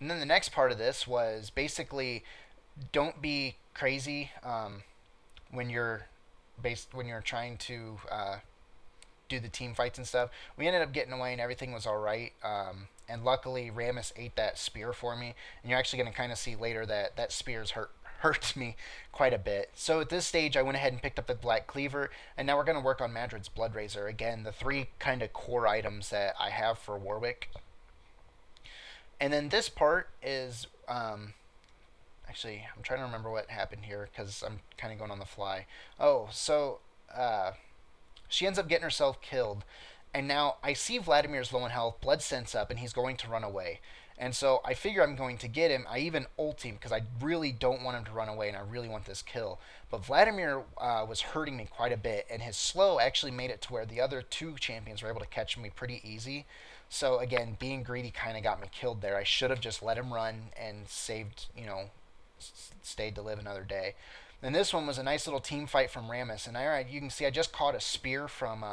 And then the next part of this was basically don't be crazy when you're when you're trying to do the team fights and stuff. We ended up getting away and everything was all right. And luckily, Ramus ate that spear for me. And you're actually going to kind of see later that that spear's hurts me quite a bit. So at this stage, I went ahead and picked up the Black Cleaver, and now we're going to work on Madrid's Blood Razor. Again, the three kind of core items that I have for Warwick. And then this part is actually, I'm trying to remember what happened here because I'm kind of going on the fly. Oh, so uh, she ends up getting herself killed. And now I see Vladimir's low in health, blood sense up, and he's going to run away. And so I figure I'm going to get him. I even ult him because I really don't want him to run away and I really want this kill. But Vladimir was hurting me quite a bit, and his slow actually made it to where the other two champions were able to catch me pretty easy. So again, being greedy kind of got me killed there. I should have just let him run and saved, stayed to live another day. And this one was a nice little team fight from Ramus. And you can see I just caught a spear from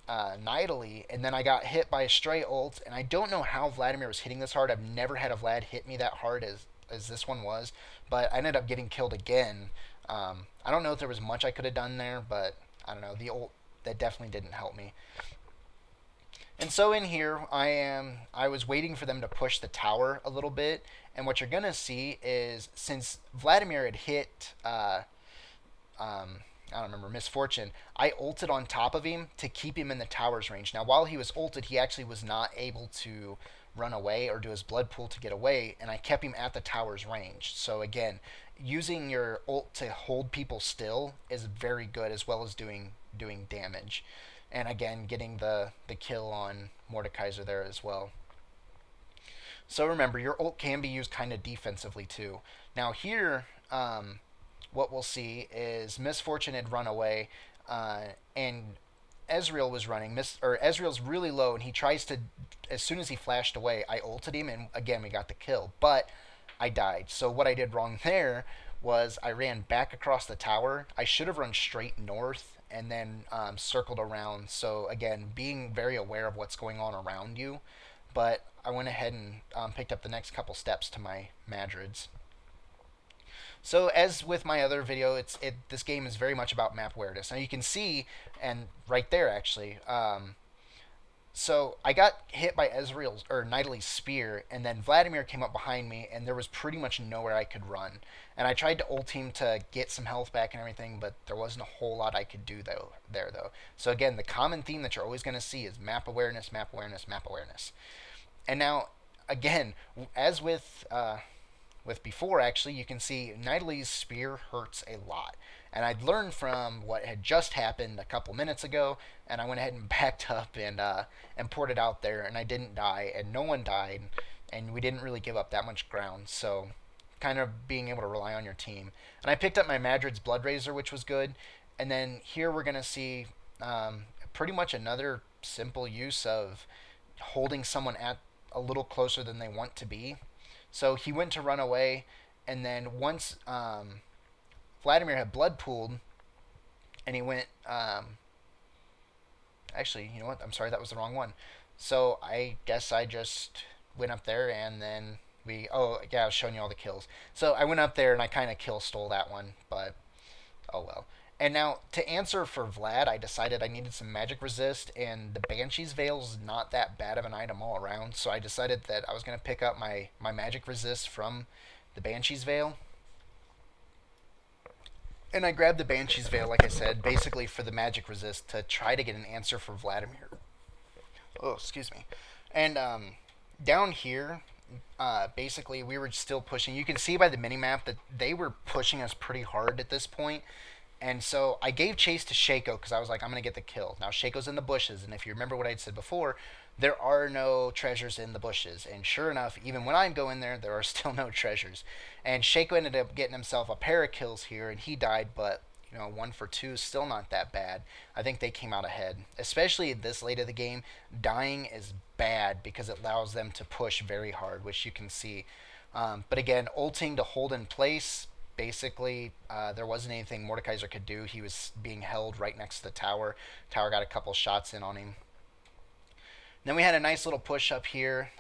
Nidalee, and then I got hit by a stray ult. And I don't know how Vladimir was hitting this hard. I've never had a Vlad hit me that hard as this one was. But I ended up getting killed again. I don't know if there was much I could have done there, but I don't know. The ult, that definitely didn't help me. And so in here, I was waiting for them to push the tower a little bit. And what you're going to see is since Vladimir had hit, I don't remember, Misfortune, I ulted on top of him to keep him in the tower's range. Now, while he was ulted, he actually was not able to run away or do his blood pool to get away. And I kept him at the tower's range. So again, using your ult to hold people still is very good as well as doing damage. And again, getting the kill on Mordekaiser there as well. So remember, your ult can be used kind of defensively too. Now here, what we'll see is Misfortune had run away, and Ezreal was running. Ezreal's really low, and he tries to, as soon as he flashed away, I ulted him, and again, we got the kill. But I died. So what I did wrong there was I ran back across the tower. I should have run straight north and then circled around. So again, being very aware of what's going on around you. But I went ahead and picked up the next couple steps to my Madrids. So as with my other video, this game is very much about map awareness. Now you can see, and right there actually, so I got hit by Ezreal's or Nidalee's spear, and then Vladimir came up behind me, and there was pretty much nowhere I could run. And I tried to ult him to get some health back and everything, but there wasn't a whole lot I could do though. So again, the common theme that you're always going to see is map awareness, map awareness, map awareness. And now, again, as with before, actually, you can see Nidalee's spear hurts a lot. And I'd learned from what had just happened a couple minutes ago, and I went ahead and backed up and poured it out there, and I didn't die, and no one died, and we didn't really give up that much ground. So kind of being able to rely on your team. And I picked up my Madrid's Blood Razor, which was good. And then here we're going to see pretty much another simple use of holding someone at a little closer than they want to be. So he went to run away, and then once Vladimir had blood pooled, and he went. Actually, you know what? I'm sorry, that was the wrong one. So I guess I just went up there, and then we. Oh yeah, I was showing you all the kills. So I went up there, and I kind of kill stole that one, but oh well. And now, to answer for Vlad, I decided I needed some magic resist, and the Banshee's Veil is not that bad of an item all around, so I decided that I was going to pick up my magic resist from the Banshee's Veil. And I grabbed the Banshee's Veil, like I said, basically for the magic resist to try to get an answer for Vladimir. Oh, excuse me. And down here, basically, we were still pushing. You can see by the minimap that they were pushing us pretty hard at this point. And so I gave chase to Shaco because I was like, I'm going to get the kill. Now, Shaco's in the bushes, and if you remember what I'd said before, there are no treasures in the bushes. And sure enough, even when I go in there, there are still no treasures. And Shaco ended up getting himself a pair of kills here, and he died, but, 1 for 2 is still not that bad. I think they came out ahead. Especially this late of the game, dying is bad because it allows them to push very hard, which you can see. But again, ulting to hold in place. Basically, there wasn't anything Mordekaiser could do. He was being held right next to the tower. Tower got a couple shots in on him. Then we had a nice little push up here.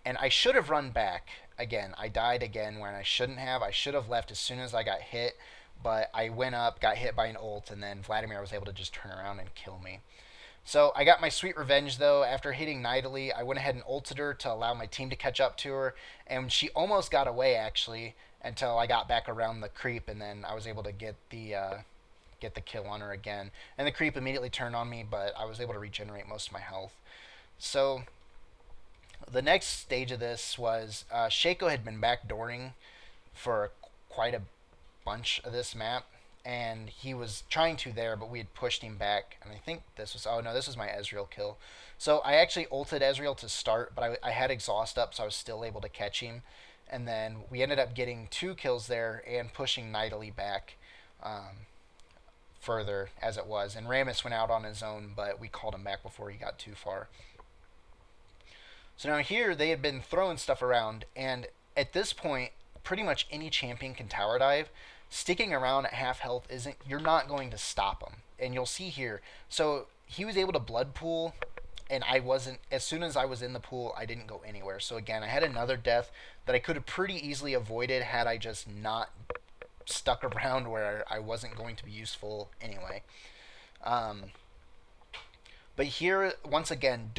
And I should have run back again. I died again when I shouldn't have. I should have left as soon as I got hit, but I went up, got hit by an ult, and then Vladimir was able to just turn around and kill me. So I got my sweet revenge though. After hitting Nidalee, I went ahead and ulted her to allow my team to catch up to her, and she almost got away actually until I got back around the creep, and then I was able to get the kill on her again. And the creep immediately turned on me, but I was able to regenerate most of my health. So the next stage of this was Shaco had been backdooring for quite a bunch of this map, and he was trying to there, but we had pushed him back. And I think this was, oh no, this was my Ezreal kill. So I actually ulted Ezreal to start, but I had exhaust up, so I was still able to catch him. And then we ended up getting 2 kills there and pushing Nidalee back further as it was. And Rammus went out on his own, but we called him back before he got too far. So now here they had been throwing stuff around, and at this point, pretty much any champion can tower dive. Sticking around at half health isn't, you're not going to stop him. And you'll see here, so he was able to blood pool, and I wasn't, as soon as I was in the pool, I didn't go anywhere. So again, I had another death that I could have pretty easily avoided had I just not stuck around where I wasn't going to be useful anyway. But here, once again,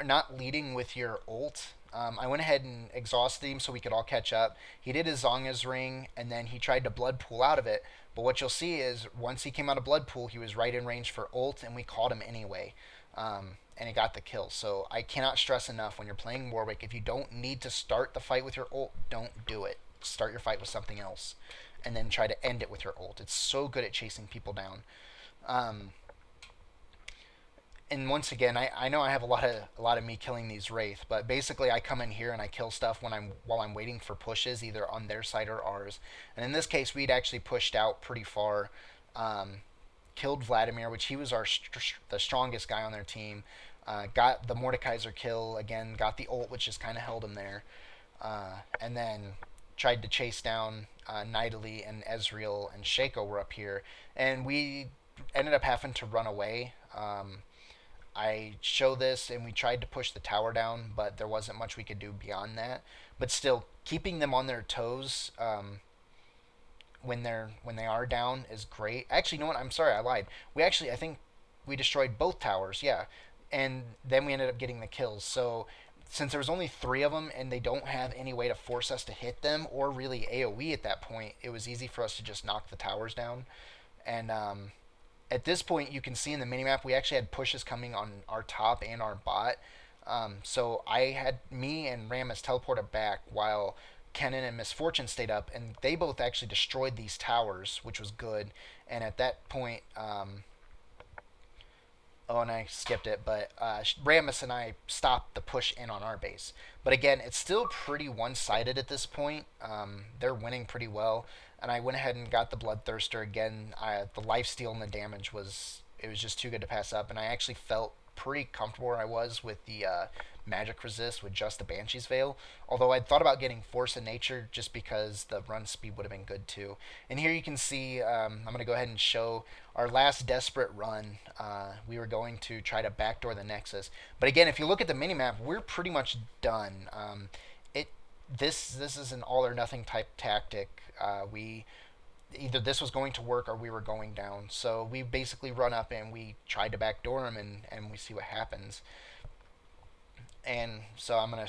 not leading with your ult. I went ahead and exhausted him so we could all catch up. He did his Zonga's ring, and then he tried to blood pool out of it. But what you'll see is once he came out of blood pool, he was right in range for ult, and we caught him anyway. And he got the kill. So I cannot stress enough, when you're playing Warwick, if you don't need to start the fight with your ult, don't do it. Start your fight with something else, and then try to end it with your ult. It's so good at chasing people down. And once again, I know I have a lot of me killing these Wraith, but basically I come in here and I kill stuff while I'm waiting for pushes, either on their side or ours. And in this case, we'd actually pushed out pretty far, killed Vladimir, which he was the strongest guy on their team. Got the Mordekaiser kill again, got the ult, which just kind of held him there, and then tried to chase down Nidalee and Ezreal and Shaco were up here, and we ended up having to run away. I show this, and we tried to push the tower down, but there wasn't much we could do beyond that. But still, keeping them on their toes when they are down is great. Actually, you know what? I'm sorry, I lied. I think we destroyed both towers, yeah, and then we ended up getting the kills. So since there was only 3 of them, and they don't have any way to force us to hit them or really AoE at that point, it was easy for us to just knock the towers down. And at this point, you can see in the minimap, we actually had pushes coming on our top and our bot. So I had me and Rammus teleported back while Kennen and Misfortune stayed up, and they both actually destroyed these towers, which was good. And at that point, oh, and I skipped it, but Rammus and I stopped the push in on our base. But again, it's still pretty one-sided at this point. They're winning pretty well. And I went ahead and got the Bloodthirster again. The lifesteal and the damage was just too good to pass up. And I actually felt pretty comfortable where I was with the magic resist with just the Banshee's Veil. Although I'd thought about getting Force of Nature just because the run speed would have been good too. And here you can see, I'm going to go ahead and show our last desperate run. We were going to try to backdoor the Nexus. But again, if you look at the minimap, we're pretty much done. This is an all or nothing type tactic. Either this was going to work or we were going down. So we basically run up and we tried to backdoor him, and we see what happens. And so I'm gonna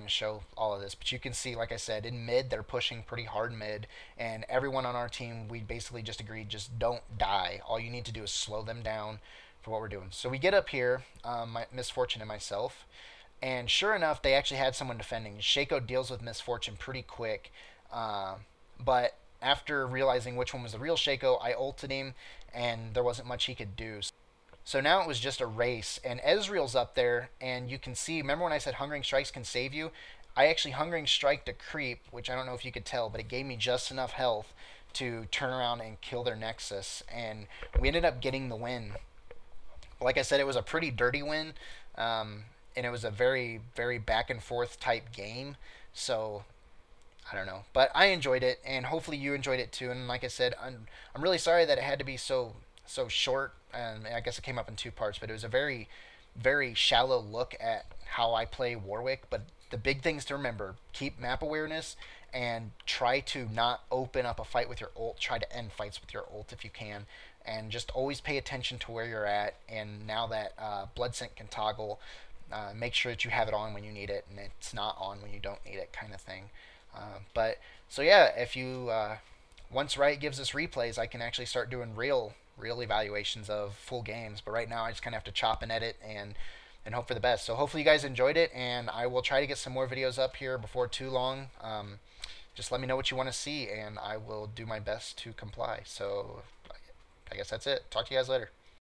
show all of this, but you can see, like I said, in mid they're pushing pretty hard mid, and everyone on our team, we basically just agreed, just don't die. All you need to do is slow them down for what we're doing. So we get up here, my Misfortune and myself. And sure enough, they actually had someone defending. Shaco deals with Misfortune pretty quick. But after realizing which one was the real Shaco, I ulted him, and there wasn't much he could do. So now it was just a race. And Ezreal's up there, and you can see, remember when I said Hungering Strikes can save you? I actually Hungering Striked a creep, which I don't know if you could tell, but it gave me just enough health to turn around and kill their Nexus. And we ended up getting the win. Like I said, it was a pretty dirty win. And it was a very, very back and forth type game. So I don't know, but I enjoyed it, and hopefully you enjoyed it too. And like I said, I'm really sorry that it had to be so short. And I guess it came up in 2 parts, but it was a very, very shallow look at how I play Warwick. But the big things to remember: keep map awareness, and try to not open up a fight with your ult. Try to end fights with your ult if you can, and just always pay attention to where you're at. And now that blood sync can toggle, make sure that you have it on when you need it, and it's not on when you don't need it, kind of thing. But so yeah, if you once Riot gives us replays, I can actually start doing real evaluations of full games. But right now, I just kind of have to chop and edit and hope for the best. So hopefully you guys enjoyed it, and I will try to get some more videos up here before too long. Just let me know what you want to see, and I will do my best to comply. So I guess that's it. Talk to you guys later.